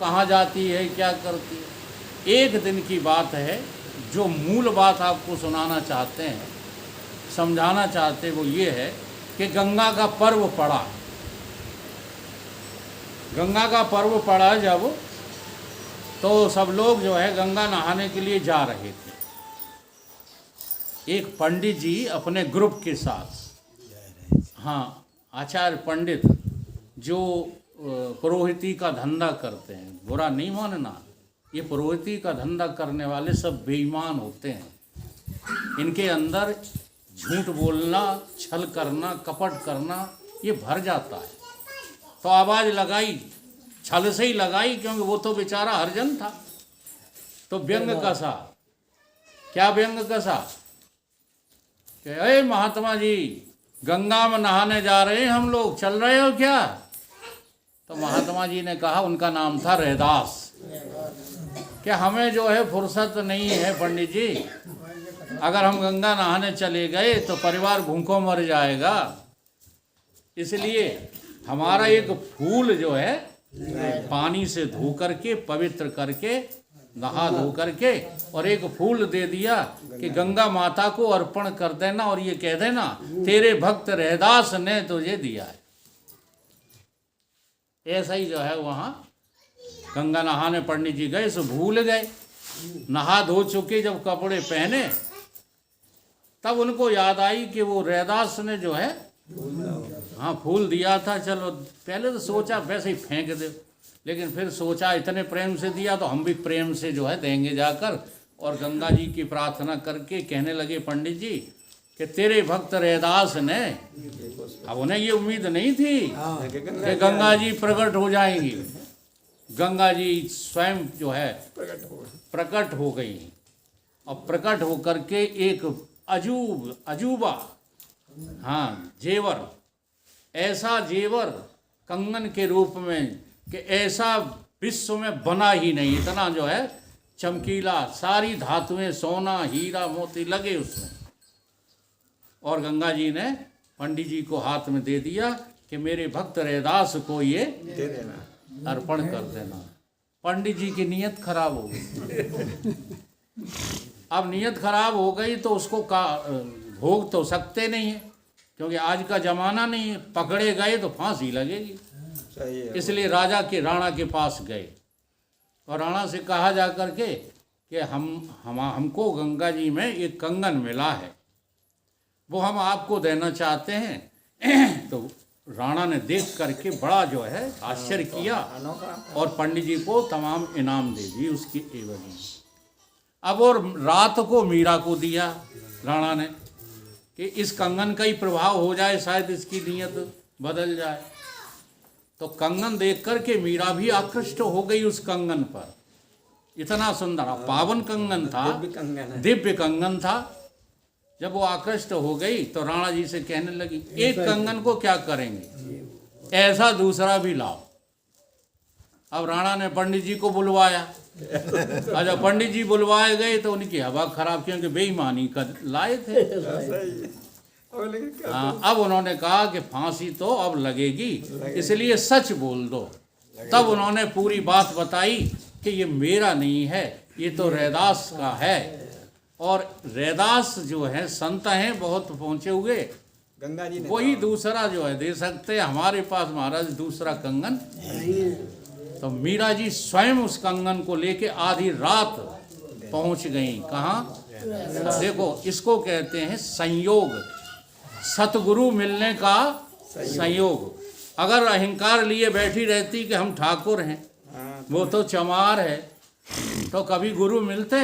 कहाँ जाती है, क्या करती है। एक दिन की बात है, जो मूल बात आपको सुनाना चाहते हैं, समझाना चाहते वो ये है कि गंगा का पर्व पड़ा। गंगा का पर्व पड़ा जब, तो सब लोग जो है गंगा नहाने के लिए जा रहे थे। एक पंडित जी अपने ग्रुप के साथ, हाँ, आचार्य पंडित जो पुरोहिती का धंधा करते हैं, बुरा नहीं मानना, ये पुरोहिती का धंधा करने वाले सब बेईमान होते हैं। इनके अंदर झूठ बोलना, छल करना, कपट करना ये भर जाता है। तो आवाज़ लगाई, छल से ही लगाई, क्योंकि वो तो बेचारा हरिजन था। तो व्यंग कसा, क्या व्यंग कसा कि अरे महात्मा जी, गंगा में नहाने जा रहे हैं हम लोग, चल रहे हो क्या? तो महात्मा जी ने कहा, उनका नाम था रैदास, कि हमें जो है फुर्सत नहीं है पंडित जी, अगर हम गंगा नहाने चले गए तो परिवार भूखों मर जाएगा, इसलिए हमारा एक फूल जो है पानी से धो करके, पवित्र करके, नहा धो करके, और एक फूल दे दिया कि गंगा माता को अर्पण कर देना, और ये कह देना तेरे भक्त रैदास ने तुझे दिया है। ऐसा ही जो है वहाँ गंगा नहाने पंडित जी गए, सो भूल गए। नहा धो चुके जब कपड़े पहने, तब उनको याद आई कि वो रैदास ने जो है, हाँ, फूल दिया था। चलो, पहले तो सोचा वैसे ही फेंक दे, लेकिन फिर सोचा इतने प्रेम से दिया तो हम भी प्रेम से जो है देंगे जाकर। और गंगा जी की प्रार्थना करके कहने लगे पंडित जी कि तेरे भक्त रैदास ने, अब उन्हें ये उम्मीद नहीं थी कि गंगा जी प्रकट हो जाएंगी। गंगा जी स्वयं जो है प्रकट हो गई, और प्रकट होकर के एक अजूबा, हाँ, जेवर, ऐसा जेवर कंगन के रूप में कि ऐसा विश्व में बना ही नहीं, इतना जो है चमकीला, सारी धातुएं, सोना, हीरा, मोती लगे उसमें। और गंगा जी ने पंडित जी को हाथ में दे दिया कि मेरे भक्त रैदास को ये दे देना, अर्पण कर देना। पंडित जी की नीयत खराब हो गई। अब नीयत खराब हो गई तो उसको भोग तो सकते नहीं है, क्योंकि आज का जमाना नहीं है, पकड़े गए तो फांसी लगेगी। इसलिए राजा के, राणा के पास गए, और राणा से कहा जा करके कि हमको गंगा जी में एक कंगन मिला है, वो हम आपको देना चाहते हैं। तो राणा ने देख करके बड़ा जो है आश्चर्य किया, और पंडित जी को तमाम इनाम दे दी उसकी एवज में। अब और रात को मीरा को दिया राणा ने कि इस कंगन का ही प्रभाव हो जाए, शायद इसकी नीयत बदल जाए। तो कंगन देख करके मीरा भी आकृष्ट हो गई उस कंगन पर। इतना सुंदर पावन कंगन था, दिव्य कंगन था। जब वो आकृष्ट हो गई तो राणा जी से कहने लगी, एक कंगन को क्या करेंगे, ऐसा दूसरा भी लाओ। अब राणा ने पंडित जी को बुलवाया। अच्छा, पंडित जी बुलवाए गए तो उनकी हवा खराब, क्योंकि बेईमानी कर लाए थे। हाँ, अब उन्होंने कहा कि फांसी तो अब लगेगी, इसलिए सच बोल दो। तब उन्होंने पूरी बात बताई कि ये मेरा नहीं है, ये तो रैदास का है। और रैदास जो है संत हैं, बहुत पहुंचे हुए, गंगा जी वही दूसरा जो है दे सकते, हमारे पास महाराज दूसरा कंगन। तो मीरा जी स्वयं उस कंगन को लेके आधी रात पहुंच गई। कहाँ? देखो, इसको कहते हैं संयोग, सतगुरु मिलने का संयोग। अगर अहंकार लिए बैठी रहती कि हम ठाकुर हैं, वो तो चमार है, तो कभी गुरु मिलते?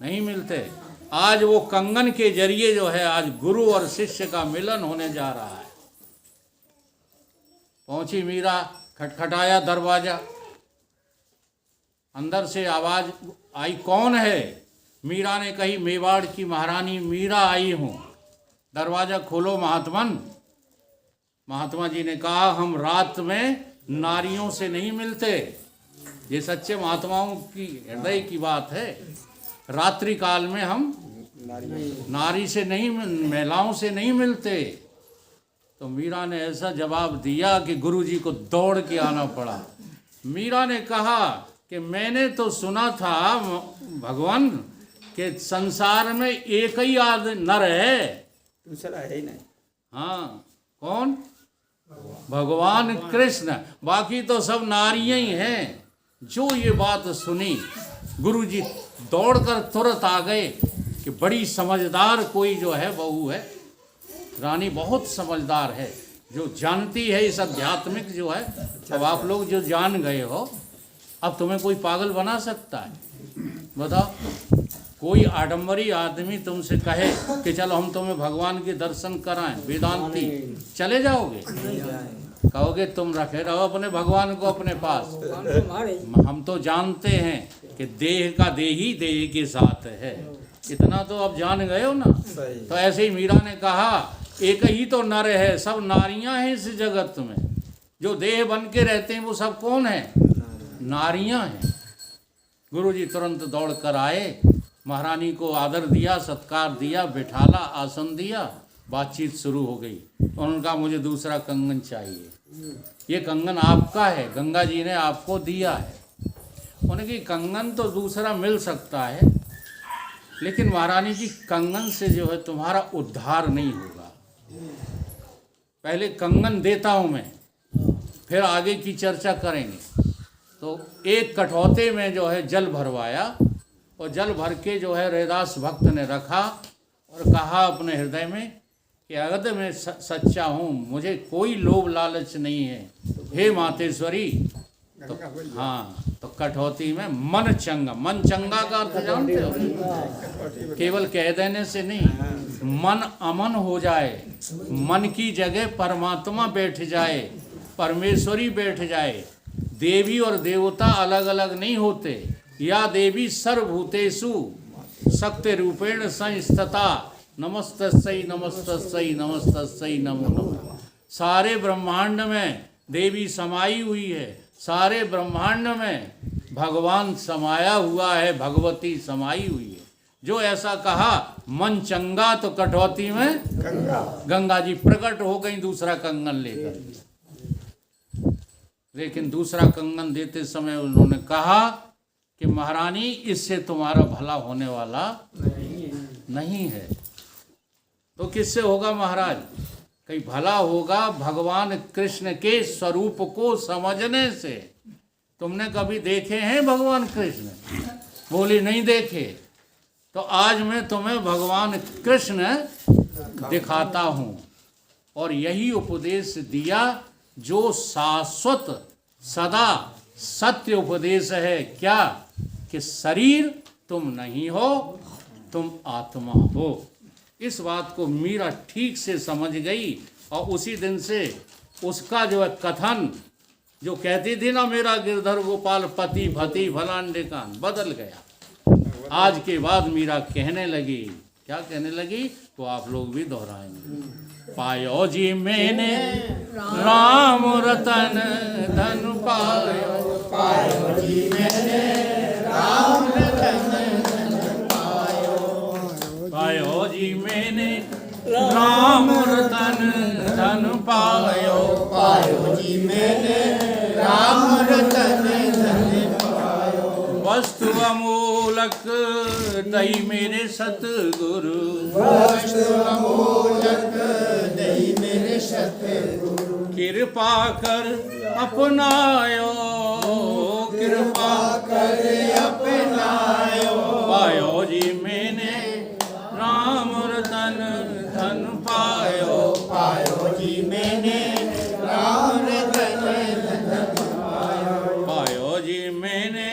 नहीं मिलते। आज वो कंगन के जरिए जो है, आज गुरु और शिष्य का मिलन होने जा रहा है। पहुंची मीरा, खटखटाया दरवाजा, अंदर से आवाज आई, कौन है? मीरा ने कही, मेवाड़ की महारानी मीरा आई हूँ, दरवाजा खोलो महात्मन। महात्मा जी ने कहा, हम रात में नारियों से नहीं मिलते। ये सच्चे महात्माओं की हृदय की बात है। रात्रि काल में हम नारी से नहीं, महिलाओं से नहीं मिलते। तो मीरा ने ऐसा जवाब दिया कि गुरुजी को दौड़ के आना पड़ा मीरा ने कहा कि मैंने तो सुना था भगवान कि संसार में एक ही नर है, दूसरा है ही नहीं। हाँ, कौन? भगवान कृष्ण, बाकी तो सब नारियां ही हैं। जो ये बात सुनी, गुरुजी दौड़कर तुरंत आ गए कि बड़ी समझदार कोई जो है बहू है, रानी बहुत समझदार है, जो जानती है इस आध्यात्मिक जो है। अब आप लोग जो जान गए हो, अब तुम्हें कोई पागल बना सकता है? बताओ, कोई आडंबरी आदमी तुमसे कहे कि चलो हम तुम्हें भगवान के दर्शन कराएं, वेदांती, चले जाओगे? कहोगे तुम रखे रहो अपने भगवान को अपने पास। हम तो जानते हैं कि देह का देही देह के साथ है, इतना तो अब जान गए हो ना। तो ऐसे ही मीरा ने कहा एक ही तो नर है, सब नारियां हैं इस जगत में। जो देह बन के रहते हैं वो सब कौन है? नारियां हैं। गुरुजी तुरंत दौड़ कर आए, महारानी को आदर दिया, सत्कार दिया, बिठाला, आसन दिया, बातचीत शुरू हो गई। उन्होंने कहा मुझे दूसरा कंगन चाहिए, ये कंगन आपका है, गंगा जी ने आपको दिया है। उन्होंने कहा कंगन तो दूसरा मिल सकता है, लेकिन महारानी जी कंगन से जो है तुम्हारा उद्धार नहीं होगा। पहले कंगन देता हूँ मैं, फिर आगे की चर्चा करेंगे। तो एक कठौते में जो है जल भरवाया, और जल भर के जो है रैदास भक्त ने रखा और कहा अपने हृदय में कि अगर मैं सच्चा हूँ, मुझे कोई लोभ लालच नहीं है, हे मातेश्वरी। तो हाँ, तो कठौती में मन चंगा, मन चंगा का अर्थ जानते हो? केवल कह देने से नहीं, मन अमन हो जाए, मन की जगह परमात्मा बैठ जाए, परमेश्वरी बैठ जाए। देवी और देवता अलग अलग नहीं होते। या देवी सर्वभूतेषु शक्ति रूपेण संस्थिता, नमस्तस्यै नमस्तस्यै नमस्तस्यै नमो नमः। सारे ब्रह्मांड में देवी समाई हुई है, सारे ब्रह्मांड में भगवान समाया हुआ है, भगवती समाई हुई है। जो ऐसा कहा मन चंगा, तो कठौती में गंगा जी प्रकट हो गई दूसरा कंगन लेकर। लेकिन दूसरा कंगन देते समय उन्होंने कहा कि महारानी इससे तुम्हारा भला होने वाला नहीं है। तो किससे होगा महाराज? कहीं भला होगा भगवान कृष्ण के स्वरूप को समझने से। तुमने कभी देखे हैं भगवान कृष्ण? बोली नहीं देखे। तो आज मैं तुम्हें भगवान कृष्ण दिखाता हूँ, और यही उपदेश दिया जो शाश्वत सदा सत्य उपदेश है। क्या? कि शरीर तुम नहीं हो, तुम आत्मा हो। इस बात को मीरा ठीक से समझ गई, और उसी दिन से उसका जो है कथन, जो कहती थी ना मेरा गिरधर गोपाल पति भति भलांडे कान, बदल गया। आज के बाद मीरा कहने लगी, क्या कहने लगी तो आप लोग भी दोहराएंगे। पायो जी मैंने राम रतन धन पायो, पायो जी मैंने राम रतन धन पायो, पायो जी मैंने राम रतन धन पायो, पायो जी मैंने राम रतन धन पायो। वस्तु अमूलक दई मेरे सतगुरु, वस्तु अमूलक दई मेरे सतगुरु, कृपा कर अपनायो, कृपा कर अपनायो। पायो जी मैंने राम रतन धन पायो, पायो जी मैंने राम रतन धन पायो, पायो जी मैंने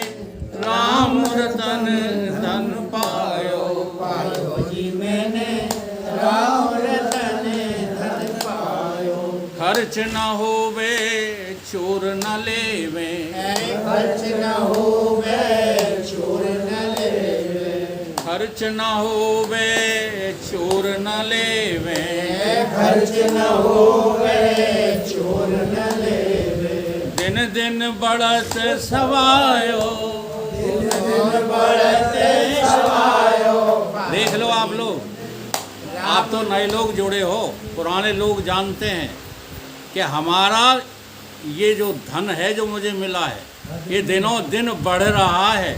राम रतन धन पायो, पायो जी मैंने राम रतन धन पायो। खर्च न होवे चोर न लेवे, खर्च न होवे चोर न लेवे, खर्च न होवे चोर न लेवे, खर्च न होवे चोर न लेवे। दिन दिन बढ़त सवायो, दिन बढ़ते सवायो। देख लो आप लोग, आप तो नए लोग जुड़े हो, पुराने लोग जानते हैं कि हमारा ये जो धन है जो मुझे मिला है, ये दिनों दिन बढ़ रहा है।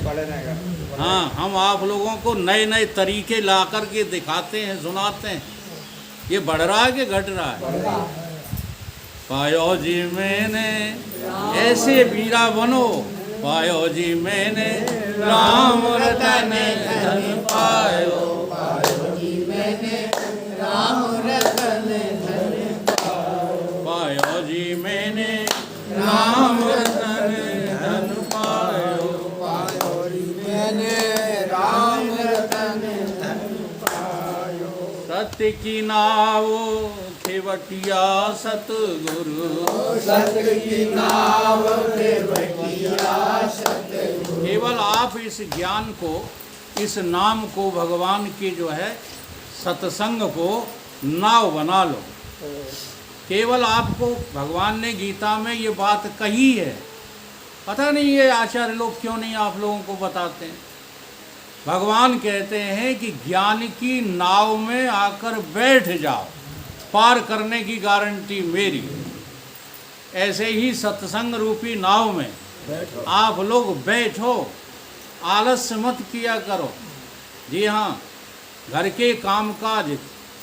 हाँ, हम आप लोगों को नए नए तरीके ला कर के दिखाते हैं, सुनाते हैं। ये बढ़ रहा है कि घट रहा है? पायो जी मैंने ऐसे वीरा बनो, पायो जी मैंने राम रतन धन पायो। पायो जी मैंने राम रतन धन पायो जी मैंने राम रतन धन पायो। पायो जी मैंने राम रतन धन पायो। सत्य की नाव खेवटिया सतगुरु, सत्य की नाव खेवटिया सतगुरु। केवल आप इस ज्ञान को, इस नाम को, भगवान के जो है सत्संग को नाव बना लो। केवल आपको भगवान ने गीता में ये बात कही है, पता नहीं ये आचार्य लोग क्यों नहीं आप लोगों को बताते हैं। भगवान कहते हैं कि ज्ञान की नाव में आकर बैठ जाओ, पार करने की गारंटी मेरी। ऐसे ही सत्संग रूपी नाव में आप लोग बैठो, आलस्य मत किया करो। जी हाँ, घर के कामकाज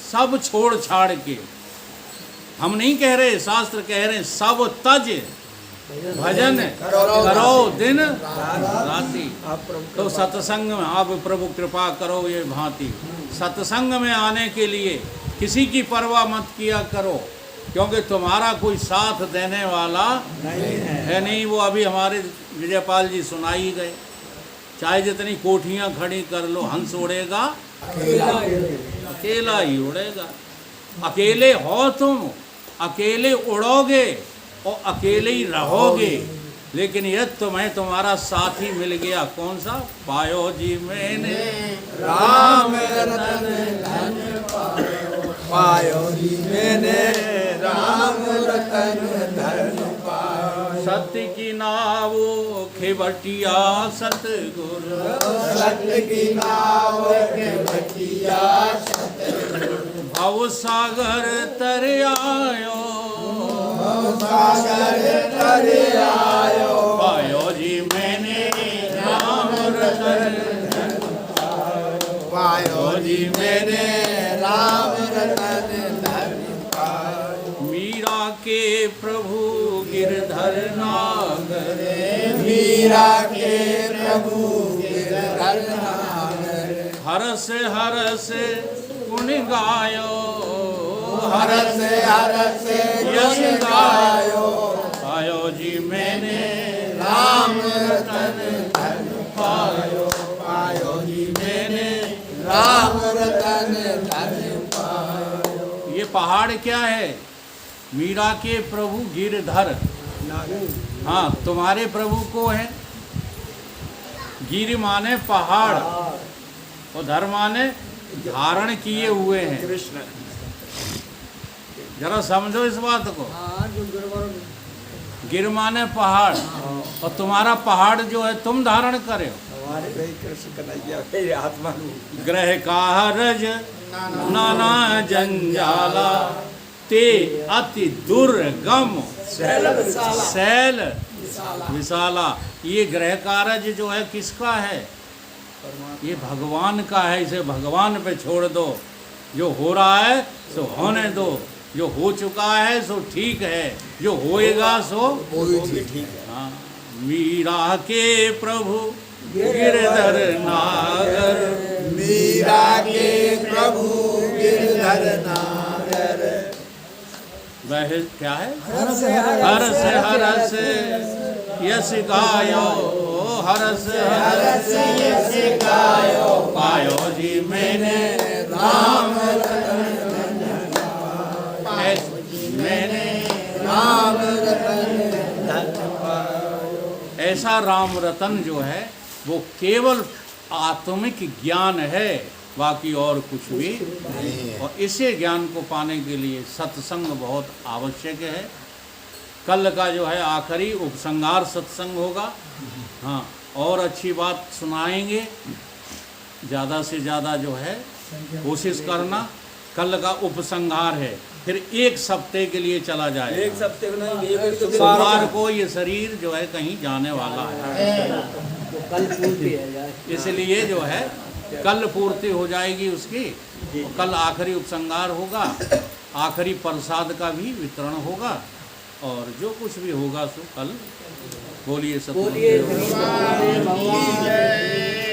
सब छोड़ छाड़ के, हम नहीं कह रहे, शास्त्र कह रहे हैं, सब तज भजन करो दिन राति। तो सत्संग में आप प्रभु कृपा करो ये भांति। सत्संग में आने के लिए किसी की परवाह मत किया करो, क्योंकि तुम्हारा कोई साथ देने वाला है नहीं। वो अभी हमारे विजयपाल जी सुनाई गए, चाहे जितनी कोठियाँ खड़ी कर लो, हंस उड़ेगा अकेला ही उड़ेगा। अकेले हो तुम, अकेले उड़ोगे और अकेले ही रहोगे। लेकिन यह तुम्हें तुम्हारा साथी मिल गया, कौन सा? पायो जी मैंने राम रतन धन पायो। पायो जी मैंने राम रतन धन पायो। सत्य की नाव खेवटिया सतगुरु, सत्य की नाव खेवटिया सतगुरु। भव सागर तर आयो, सागर तर आयो। पायो जी मैंने राम रतन धन पायो जी मैंने राम रतन धन पायो। मीरा के प्रभु गिरधर नागर, मीरा के प्रभु गिरधर नागर। हरस हरस गुण गायो, हरस हरस यश गायो। पायो जी मैंने राम रतन धन पायो। पायो जी मैंने राम रतन धन पायो। ये पहाड़ क्या है? मीरा के प्रभु गिरधर। हाँ, तुम्हारे प्रभु को है। गिर माने पहाड़ और धर माने धारण किए हुए हैं। कृष्ण जरा समझो इस बात को। गिर माने पहाड़, और तुम्हारा पहाड़ जो है तुम धारण करे हो। हमारे भाई कृष्ण कन्हैया मेरे आत्मा ग्रह कारज नाना जंजाला, ते अति दुर्गम शैल विशाला। ये ग्रह कारज जो है किसका है? ये भगवान का है। इसे भगवान पे छोड़ दो। जो हो रहा है सो होने दो, जो हो चुका है सो ठीक है, जो होएगा सो ठीक है। हाँ। मीरा के प्रभु गिरधर नागर, मीरा के प्रभु गिरधर नागर। वह क्या है? हरस हरस हरस यश गायो, हरस हरस यश गायो। पायो जी मैंने राम रतन मैंने राम रतन धन पायो। ऐसा राम रतन जो है वो केवल आत्मिक ज्ञान है, बाकी और कुछ भी नहीं। और इसे ज्ञान को पाने के लिए सत्संग बहुत आवश्यक है। कल का जो है आखिरी उपसंहार सत्संग होगा। हाँ, और अच्छी बात सुनाएंगे। ज़्यादा से ज़्यादा जो है कोशिश करना। कल का उपसंहार है, फिर एक सप्ते के लिए चला जाएगा। एक सप्ते में नहीं, एक तो सोमवार को ये शरीर जो है कहीं जाने वाला है, तो कल पूर्ति है यार। इसलिए जो है कल पूर्ति हो जाएगी उसकी। कल आखिरी उपसंहार होगा, आखिरी प्रसाद का भी वितरण होगा, और जो कुछ भी होगा सो कल बोलिए सतगुरु बोलिए देव। श्री भगवान